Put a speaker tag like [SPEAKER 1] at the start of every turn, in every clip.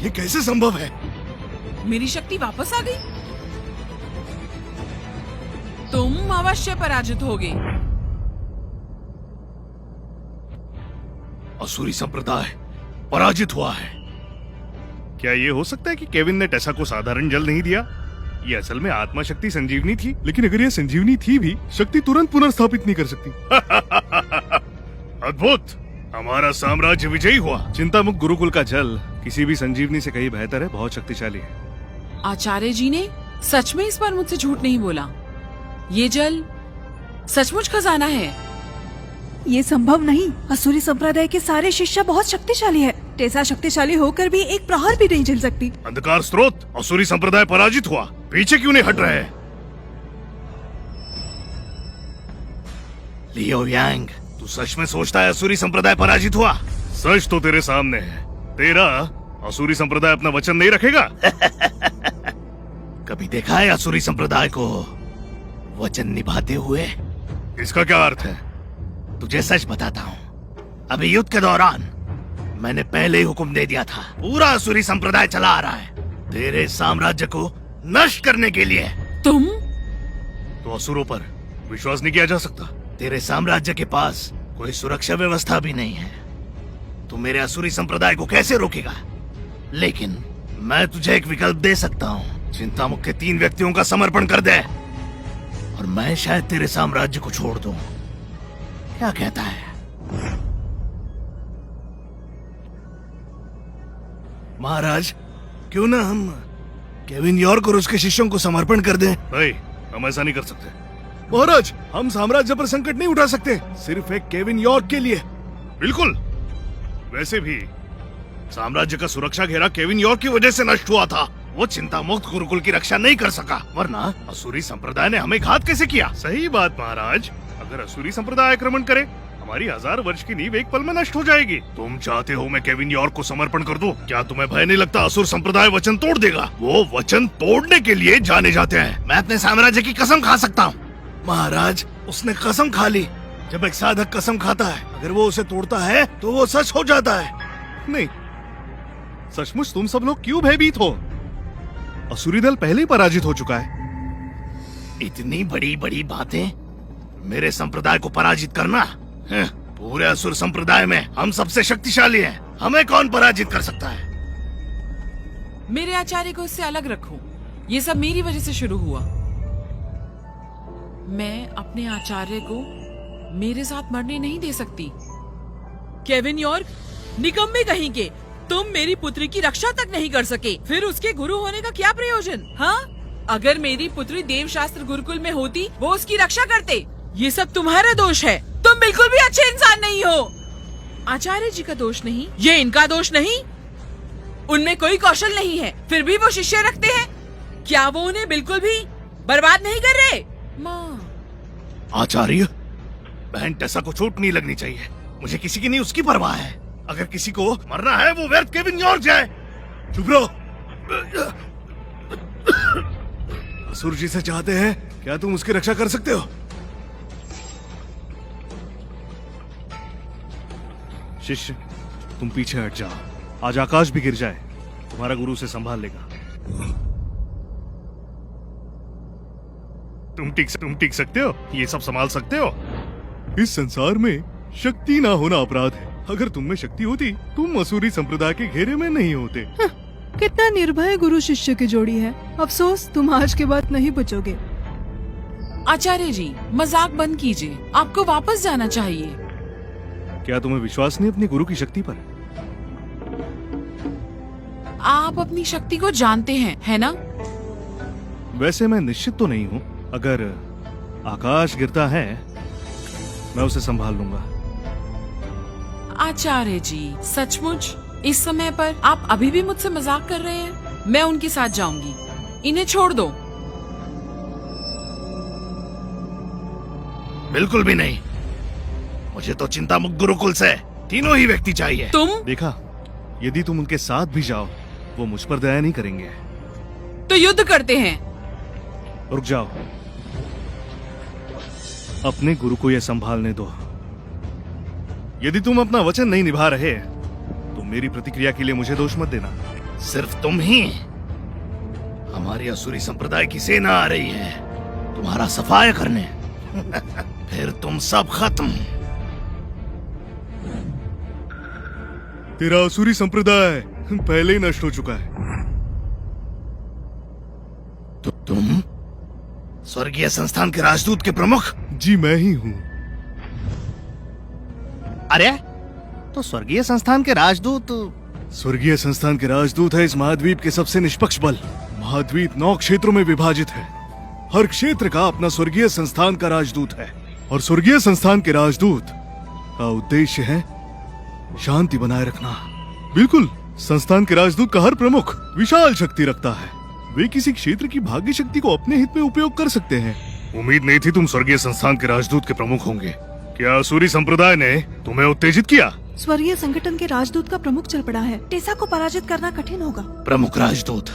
[SPEAKER 1] ये कैसे संभव है?
[SPEAKER 2] मेरी शक्ति वापस आ गई। तुम अवश्य पराजित होगे।
[SPEAKER 1] असुरी संप्रदाय पराजित हुआ है।
[SPEAKER 3] क्या ये हो सकता है कि केविन ने टेसा को साधारण जल नहीं दिया? ये असल में आत्मा शक्ति संजीवनी थी।
[SPEAKER 4] लेकिन अगर यह संजीवनी थी भी, शक्ति तुरंत पुनर्स्थापित नहीं कर सकती।
[SPEAKER 3] अद्भुत! हमारा साम्राज्य विजयी हुआ। चिंतामुक्त गुरुकुल का जल किसी भी संजीवनी से कहीं बेहतर है, बहुत शक्तिशाली है।
[SPEAKER 2] आचार्य जी ने सच में इस बार मुझसे झूठ नहीं बोला। ये जल सचमुच खजाना है।
[SPEAKER 5] ये संभव नहीं। असुरी संप्रदाय के सारे शिष्य बहुत शक्तिशाली है। टेसा शक्तिशाली होकर भी एक प्रहार भी नहीं झेल सकती।
[SPEAKER 3] अंधकार स्रोत, असुरी संप्रदाय पराजित हुआ। पीछे क्यों नहीं हट रहे?
[SPEAKER 1] लियो यांग, तू सच में सोचता है असुरी संप्रदाय पराजित हुआ?
[SPEAKER 3] सच तो तेरे सामने है। तेरा असुरी संप्रदाय अपना वचन नहीं रखेगा?
[SPEAKER 1] कभी देखा है असुरी संप्रदाय को वचन निभाते हुए?
[SPEAKER 3] इसका क्या अर्थ है?
[SPEAKER 1] तुझे सच बताता हूँ, अभी युद्ध के दौरान मैंने पहले ही हुक्म दे दिया था। पूरा असुरी संप्रदाय चला आ रहा है तेरे साम्राज्य को नष्ट करने के लिए।
[SPEAKER 2] तुम
[SPEAKER 3] तो असुरों पर विश्वास नहीं किया जा सकता।
[SPEAKER 1] तेरे साम्राज्य के पास कोई सुरक्षा व्यवस्था भी नहीं है। तू मेरे असुरी संप्रदाय को कैसे रोकेगा? लेकिन मैं तुझे एक विकल्प दे सकता हूँ। चिंतामुक्त के 3 व्यक्तियों का समर्पण कर दे और मैं शायद तेरे साम्राज्य को छोड़ दूं। क्या कहता है? महाराज, क्यों ना हम केविन यॉर्क और उसके शिष्यों को समर्पण कर दें?
[SPEAKER 3] नहीं, हम ऐसा नहीं कर सकते।
[SPEAKER 4] महाराज, हम साम्राज्य पर संकट नहीं उठा सकते, सिर्फ एक केविन यॉर्क के लिए।
[SPEAKER 3] बिल्कुल। वैसे भी साम्राज्य का सुरक्षा घेरा केविन यॉर्क की वजह से नष्ट हुआ था। वो चिंता मुक्त गुरुकुल की रक्षा नहीं कर सका, वरना असुरी संप्रदाय ने हमें घात कैसे किया? सही बात महाराज। अगर असुरी संप्रदाय आक्रमण करे, हमारी 1000 वर्ष की नींव एक पल में नष्ट हो जाएगी। तुम चाहते हो मैं केविन यॉर्क को समर्पण कर दूं? क्या तुम्हें भय नहीं लगता असुर संप्रदाय वचन तोड़ देगा? वो वचन तोड़ने के लिए जाने जाते हैं।
[SPEAKER 1] मैं अपने साम्राज्य की कसम खा सकता हूँ। महाराज, उसने कसम खा ली। जब एक साधक कसम खाता है, अगर वो उसे तोड़ता है तो वो सच हो जाता है।
[SPEAKER 4] नहीं, सचमुच तुम सब लोग क्यों भयभीत हो? असुरी दल पहले ही पराजित हो चुका है।
[SPEAKER 1] इतनी बड़ी बड़ी बातें मेरे संप्रदाय को पराजित करना? पूरे असुर संप्रदाय में हम सबसे शक्तिशाली हैं। हमें कौन पराजित कर सकता है?
[SPEAKER 2] मेरे आचार्य को इससे अलग रखो। ये सब मेरी वजह से शुरू हुआ। मैं अपने आचार्य को मेरे साथ मरने नहीं दे सकती। केविन यॉर्क, निकम्मे कहीं के, तुम मेरी पुत्री की रक्षा तक नहीं कर सके, फिर उसके गुरु होने का क्या प्रयोजन? हाँ, अगर मेरी पुत्री देवशास्त्र गुरुकुल में होती, वो उसकी रक्षा करते। ये सब तुम्हारा दोष है। तुम बिल्कुल भी अच्छे इंसान नहीं हो। आचार्य जी का दोष नहीं, ये इनका दोष नहीं। उनमें कोई कौशल नहीं है, फिर भी वो शिष्य रखते हैं। क्या वो उन्हें बिल्कुल भी बर्बाद नहीं कर रहे? माँ,
[SPEAKER 1] आचार्य, बहन टेसा को चोट नहीं लगनी चाहिए। मुझे किसी की नहीं उसकी परवाह है। अगर किसी को मरना है वो व्यर्थ केविन यॉर्क जाए।
[SPEAKER 4] चुप रहो। असुर जी से चाहते हैं, क्या तुम उसकी रक्षा कर सकते हो? शिष्य, तुम पीछे हट जाओ। आज आकाश भी गिर जाए, तुम्हारा गुरु उसे संभाल लेगा।
[SPEAKER 3] तुम टिक सकते हो? ये सब संभाल सकते हो?
[SPEAKER 4] इस संसार में शक्ति ना होना अपराध है। अगर तुम में शक्ति होती, तुम असुरी संप्रदाय के घेरे में नहीं होते।
[SPEAKER 5] कितना निर्भय गुरु शिष्य की जोड़ी है। अफसोस तुम आज के बाद नहीं बचोगे।
[SPEAKER 2] आचार्य जी, मजाक बंद कीजिए। आपको वापस जाना चाहिए।
[SPEAKER 4] क्या तुम्हें विश्वास नहीं अपनी गुरु की शक्ति पर?
[SPEAKER 2] आप अपनी शक्ति को जानते हैं, है ना?
[SPEAKER 4] वैसे मैं निश्चित तो नहीं हूँ। अगर आकाश गिरता है, मैं उसे संभाल लूंगा।
[SPEAKER 2] आचार्य जी, सचमुच इस समय पर आप अभी भी मुझसे मजाक कर रहे हैं? मैं उनके साथ जाऊंगी। इन्हें छोड़ दो।
[SPEAKER 1] बिल्कुल भी नहीं। मुझे तो चिंता मुक्त गुरुकुल से तीनों ही व्यक्ति चाहिए।
[SPEAKER 2] तुम
[SPEAKER 4] देखा, यदि तुम उनके साथ भी जाओ, वो मुझ पर दया नहीं करेंगे।
[SPEAKER 2] तो युद्ध करते हैं।
[SPEAKER 4] रुक जाओ, अपने गुरु को यह संभालने दो। यदि तुम अपना वचन नहीं निभा रहे, तो मेरी प्रतिक्रिया के लिए मुझे दोष मत देना।
[SPEAKER 1] सिर्फ तुम ही। हमारी असुरी संप्रदाय की सेना आ रही है तुम्हारा सफाया करने। फिर तुम सब खत्म।
[SPEAKER 4] तेरा असुरी संप्रदाय पहले ही नष्ट हो चुका है।
[SPEAKER 1] तुम स्वर्गीय संस्थान के राजदूत के प्रमुख?
[SPEAKER 4] जी मैं ही हूँ।
[SPEAKER 3] अरे तो स्वर्गीय संस्थान के राजदूत?
[SPEAKER 4] स्वर्गीय संस्थान के राजदूत है इस महाद्वीप के सबसे निष्पक्ष बल। महाद्वीप 9 क्षेत्रों में विभाजित है। हर क्षेत्र का अपना स्वर्गीय संस्थान का राजदूत है और स्वर्गीय संस्थान के राजदूत का उद्देश्य है शांति बनाए रखना। बिल्कुल, संस्थान के राजदूत का हर प्रमुख विशाल शक्ति रखता है। वे किसी क्षेत्र की भाग्य शक्ति को अपने हित में उपयोग कर सकते हैं।
[SPEAKER 3] उम्मीद नहीं थी तुम स्वर्गीय संस्थान के राजदूत के प्रमुख होंगे। क्या असुरी संप्रदाय ने तुम्हें उत्तेजित किया?
[SPEAKER 5] स्वर्गीय संगठन के राजदूत का प्रमुख चल पड़ा है। टेसा को पराजित करना कठिन होगा।
[SPEAKER 1] प्रमुख राजदूत?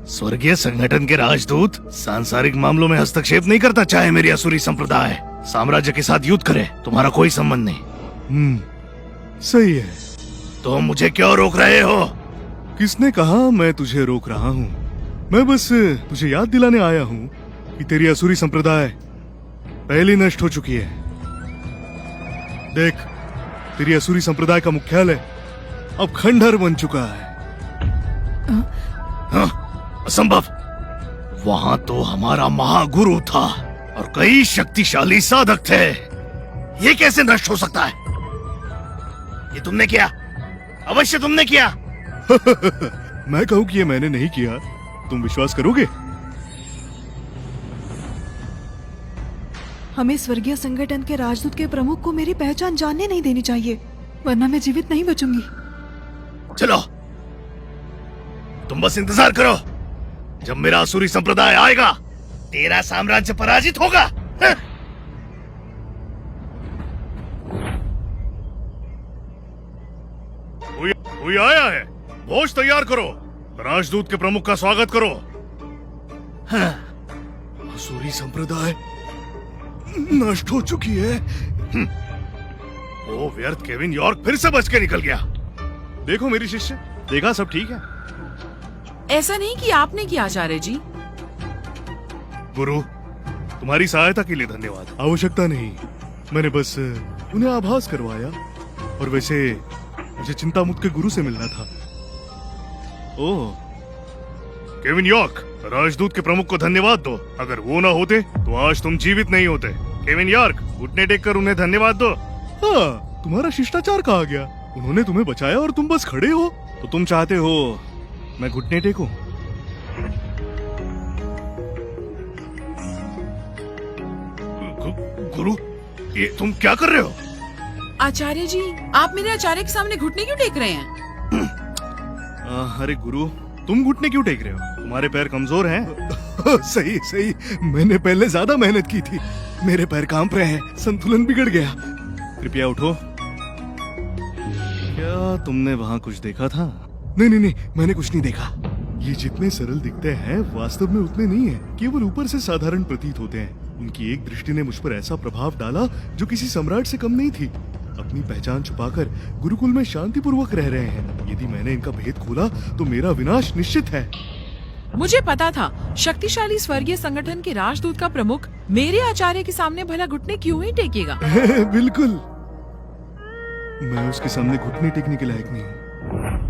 [SPEAKER 1] स्वर्गीय संगठन के राजदूत सांसारिक मामलों में हस्तक्षेप नहीं करता। चाहे मेरी असुरी संप्रदाय साम्राज्य के साथ युद्ध करे, तुम्हारा कोई संबंध नहीं।
[SPEAKER 4] सही है।
[SPEAKER 1] तो मुझे क्यों रोक रहे हो?
[SPEAKER 4] किसने कहा मैं तुझे रोक रहा हूँ? मैं बस तुझे याद दिलाने आया हूँ कि तेरी असुरी संप्रदाय पहले नष्ट हो चुकी है। देख, तेरी असुरी संप्रदाय का मुख्यालय अब खंडहर बन चुका है।
[SPEAKER 1] हाँ, असंभव। वहाँ तो हमारा महागुरु था और कई शक्तिशाली साधक थे। ये कैसे नष्ट हो सकता है? ये तुमने किया, अवश्य तुमने किया।
[SPEAKER 4] मैं कहूँ कि ये मैंने नहीं किया, तुम विश्वास करोगे?
[SPEAKER 5] हमें स्वर्गीय संगठन के राजदूत के प्रमुख को मेरी पहचान जानने नहीं देनी चाहिए, वरना मैं जीवित नहीं बचूंगी।
[SPEAKER 1] चलो, तुम बस इंतजार करो। जब मेरा असुरी संप्रदाय आएगा, तेरा साम्राज्य पराजित होगा। हाँ?
[SPEAKER 3] कोई आया है? भोज तैयार करो। राजदूत के प्रमुख का स्वागत करो।
[SPEAKER 1] हाँ।
[SPEAKER 4] असुरी संप्रदाय नष्ट हो चुकी है।
[SPEAKER 3] वो व्यर्थ केविन यॉर्क फिर से बच के निकल गया।
[SPEAKER 4] देखो मेरी शिष्य, देखा सब ठीक है।
[SPEAKER 2] ऐसा नहीं कि आपने किया आचार्य जी।
[SPEAKER 3] गुरु, तुम्हारी सहायता के लिए धन्यवाद।
[SPEAKER 4] आवश्यकता नहीं, मैंने बस उन्हें आभास करवाया। और वैसे मुझे चिंता मुक्त के गुरु से मिलना था। ओह,
[SPEAKER 3] केविन यॉर्क, राजदूत के प्रमुख को धन्यवाद दो। अगर वो ना होते तो आज तुम जीवित नहीं होते। केविन यॉर्क, घुटने टेक कर उन्हें धन्यवाद दो।
[SPEAKER 4] हाँ, तुम्हारा शिष्टाचार कहाँ गया? उन्होंने तुम्हें बचाया और तुम बस खड़े हो। तो तुम चाहते हो मैं घुटने टेकूं?
[SPEAKER 3] गुरु, ये तुम क्या कर रहे हो?
[SPEAKER 2] आचार्य जी, आप मेरे आचार्य के सामने घुटने क्यों टेक रहे हैं?
[SPEAKER 4] अरे गुरु, तुम घुटने क्यों टेक रहे हो? तुम्हारे पैर कमजोर हैं। सही सही, मैंने पहले ज्यादा मेहनत की थी। मेरे पैर कांप रहे हैं, संतुलन बिगड़ गया। कृपया उठो। क्या तुमने वहाँ कुछ देखा था? नहीं नहीं नहीं, मैंने कुछ नहीं देखा। ये जितने सरल दिखते हैं वास्तव में उतने नहीं है, केवल ऊपर से साधारण प्रतीत होते हैं। उनकी एक दृष्टि ने मुझ पर ऐसा प्रभाव डाला जो किसी सम्राट से कम नहीं थी। अपनी पहचान छुपाकर गुरुकुल में शांतिपूर्वक रह रहे हैं। यदि मैंने इनका भेद खोला तो मेरा विनाश निश्चित है।
[SPEAKER 2] मुझे पता था शक्तिशाली स्वर्गीय संगठन के राजदूत का प्रमुख मेरे आचार्य के सामने भला घुटने क्यों ही टेकेगा।
[SPEAKER 4] बिल्कुल, मैं उसके सामने घुटने टेकने के लायक नहीं हूँ।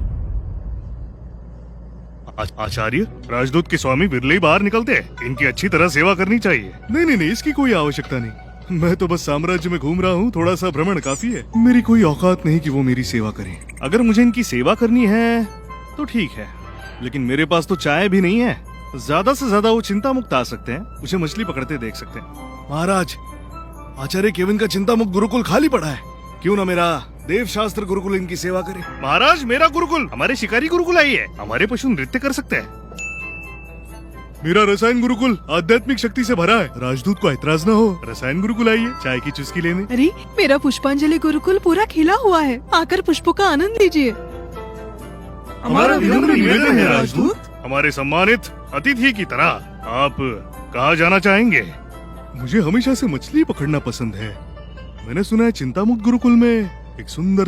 [SPEAKER 3] आचार्य, राजदूत के स्वामी बिरले ही बाहर निकलते हैं। इनकी अच्छी तरह सेवा करनी चाहिए।
[SPEAKER 4] नहीं नहीं नहीं, इसकी कोई आवश्यकता नहीं। मैं तो बस साम्राज्य में घूम रहा हूँ, थोड़ा सा भ्रमण काफी है। मेरी कोई औकात नहीं कि वो मेरी सेवा करें। अगर मुझे इनकी सेवा करनी है तो ठीक है, लेकिन मेरे पास तो चाय भी नहीं है। ज्यादा से ज्यादा वो चिंता मुक्त आ सकते हैं, मुझे मछली पकड़ते देख सकते हैं। महाराज, आचार्य केविन का चिंता मुक्त गुरुकुल खाली पड़ा है, क्यों ना मेरा देव शास्त्र गुरुकुल इनकी सेवा करे।
[SPEAKER 3] महाराज, मेरा गुरुकुल, हमारे शिकारी गुरुकुल आई है। हमारे पशु नृत्य कर सकते हैं।
[SPEAKER 4] मेरा रसायन गुरुकुल आध्यात्मिक शक्ति से भरा है, राजदूत को ऐतराज न हो। रसायन गुरुकुल आइए चाय की चुस्की लेने।
[SPEAKER 5] अरे, मेरा पुष्पांजलि गुरुकुल पूरा खिला हुआ है, आकर पुष्पों का आनंद लीजिए।
[SPEAKER 4] हमारा विनम्र निवेदन है राजदूत।
[SPEAKER 3] हमारे सम्मानित अतिथि की तरह आप कहाँ जाना चाहेंगे?
[SPEAKER 4] मुझे हमेशा से मछली पकड़ना पसंद है। मैंने सुना है चिंतामुक्त गुरुकुल में एक सुंदर